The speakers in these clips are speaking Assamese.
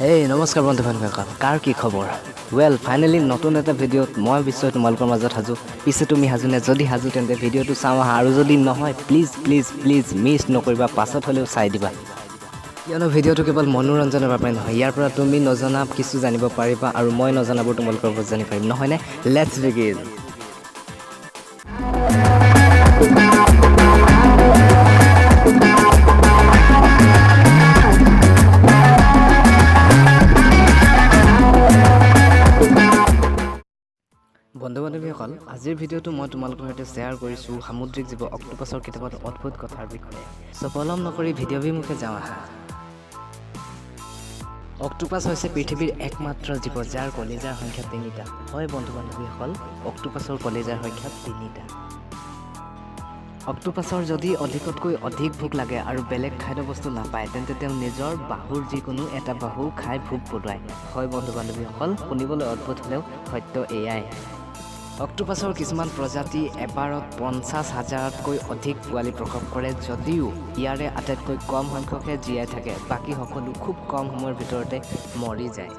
হেই নমস্কাৰ বন্ধু বান্ধৱীসকল, কাৰ কি খবৰ? ফাইনেলি নতুন এটা ভিডিঅ'ত মই বিশ্বই তোমালোকৰ মাজত সাজু। পিছে তুমি সাজুনে? যদি সাজু তেন্তে ভিডিঅ'টো চাওঁ আহা, আৰু যদি নহয় প্লিজ প্লিজ প্লিজ মিছ নকৰিবা, পাছত হ'লেও চাই দিবা। কিয়নো ভিডিঅ'টো কেৱল মনোৰঞ্জনৰ বাবে নহয়, ইয়াৰ পৰা তুমি নজনা কিছু জানিব পাৰিবা আৰু মই নজনাবোৰ তোমালোকৰ পৰা জানিব পাৰিম, নহয়নে? Let's begin. বন্ধু বান্ধৱীসকল, আজিৰ ভিডিঅ'টো মই তোমালোকৰ সৈতে শ্বেয়াৰ কৰিছোঁ সামুদ্ৰিক জীৱ অক্টোপাছৰ কেইটামান অদ্ভুত কথাৰ বিষয়ে। পলম নকৰি ভিডিঅ'ভিমুখে যাওঁ আহা। অক্টোপাছ হৈছে পৃথিৱীৰ একমাত্ৰ জীৱ যাৰ কলিজাৰ সংখ্যা ৩টা। হয় বন্ধু বান্ধৱীসকল, অক্টোপাছৰ কলিজাৰ সংখ্যা ৩টা। অক্টোপাছৰ যদি অধিকতকৈ অধিক ভোক লাগে আৰু বেলেগ খাদ্যবস্তু নাপায়, তেন্তে তেওঁ নিজৰ বাহুৰ যিকোনো এটা বাহু খাই ভোক পদুৱায়। হয় বন্ধু বান্ধৱীসকল, শুনিবলৈ অদ্ভুত হ'লেও সত্য এয়াই। অক্টোপাছৰ কিছুমান প্ৰজাতি এবাৰত ৫০,০০০তকৈ অধিক পোৱালি প্ৰসৱ কৰে, যদিও ইয়াৰে আটাইতকৈ কম সংখ্যকহে জীয়াই থাকে, বাকী সকলো খুব কম সময়ৰ ভিতৰতে মৰি যায়।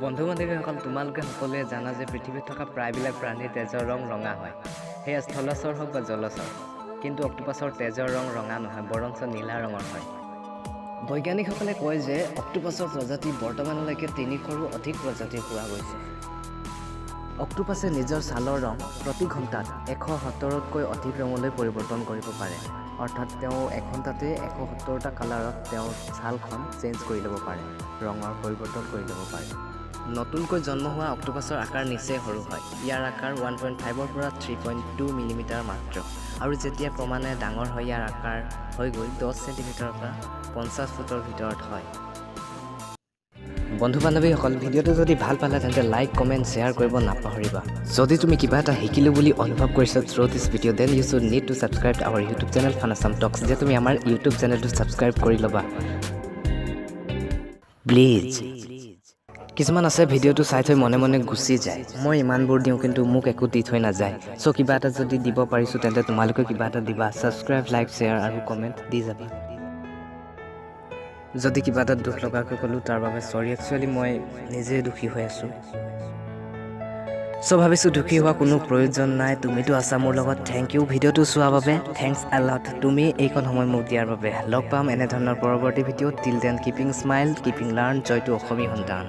বন্ধু বান্ধৱীসকল, তোমালোকে সকলোৱে জানা যে পৃথিৱীত থকা প্ৰায়বিলাক প্ৰাণীৰ তেজৰ ৰং ৰঙা হয়, সেয়া স্থলচৰ হওক বা জলচৰ। কিন্তু অক্টোপাছৰ তেজৰ ৰং ৰঙা নহয়, বৰঞ্চ নীলা ৰঙৰ হয়। বৈজ্ঞানিকসকলে কয় যে অক্টোপাছৰ প্ৰজাতি বৰ্তমানলৈকে ৩০০ৰো অধিক প্ৰজাতিৰ পোৱা গৈছে। অক্টোপাছে নিজৰ ছালৰ ৰং প্ৰতি ঘণ্টাত ১৭০তকৈ অধিক ৰঙলৈ পৰিৱৰ্তন কৰিব পাৰে, অৰ্থাৎ তেওঁ এঘণ্টাতে ১৭০টা কালাৰত তেওঁৰ ছালখন চেঞ্জ কৰি ল'ব পাৰে, ৰঙৰ পৰিৱৰ্তন কৰি ল'ব পাৰে। নতুনকৈ জন্ম হোৱা অক্টোপাছৰ আকাৰ নিচেই সৰু হয়, ইয়াৰ আকাৰ 1.5ৰ পৰা 3.2 মিলিমিটাৰ মাত্ৰ, আৰু যেতিয়া ক্ৰমান্বয়ে ডাঙৰ হয় ইয়াৰ আকাৰ হৈ গৈ 10 চেণ্টিমিটাৰৰ পৰা 50 ফুটৰ ভিতৰত হয়। বন্ধু বান্ধৱীসকল, ভিডিঅ'টো যদি ভাল পালে তেন্তে লাইক কমেণ্ট শ্বেয়াৰ কৰিব নাপাহৰিবা। যদি তুমি কিবা এটা শিকিলোঁ বুলি অনুভৱ কৰিছা through this video', then you should need to subscribe our YouTube channel fun Assam talks, যে তুমি আমাৰ ইউটিউব চেনেলটো ছাবস্ক্ৰাইব কৰি ল'বা প্লিজ। কিছুমান আছে ভিডিঅ'টো চাই থৈ মনে মনে গুচি যায়, মই ইমানবোৰ দিওঁ কিন্তু মোক একো দি থৈ নাযায়। চ' কিবা এটা যদি দিব পাৰিছোঁ তেন্তে তোমালোকে কিবা এটা দিবা, ছাবস্ক্ৰাইব, লাইক, শ্বেয়াৰ আৰু কমেণ্ট দি যাবা। যদি কিবা এটা দুখ লগাকৈ ক'লোঁ তাৰ বাবে চৰি, একচুৱেলি মই নিজে দুখী হৈ আছোঁ। চ' ভাবিছোঁ দুখী হোৱা কোনো প্ৰয়োজন নাই, তুমিতো আছা মোৰ লগত। থেংক ইউ ভিডিঅ'টো চোৱাৰ বাবে, থেংকছ আ লট তুমি এইকণ সময় মোক দিয়াৰ বাবে। লগ পাম এনেধৰণৰ পৰৱৰ্তী ভিডিঅ'ত। Till then keeping smile, keeping learn, জয়টো অসমীয়া সন্তান।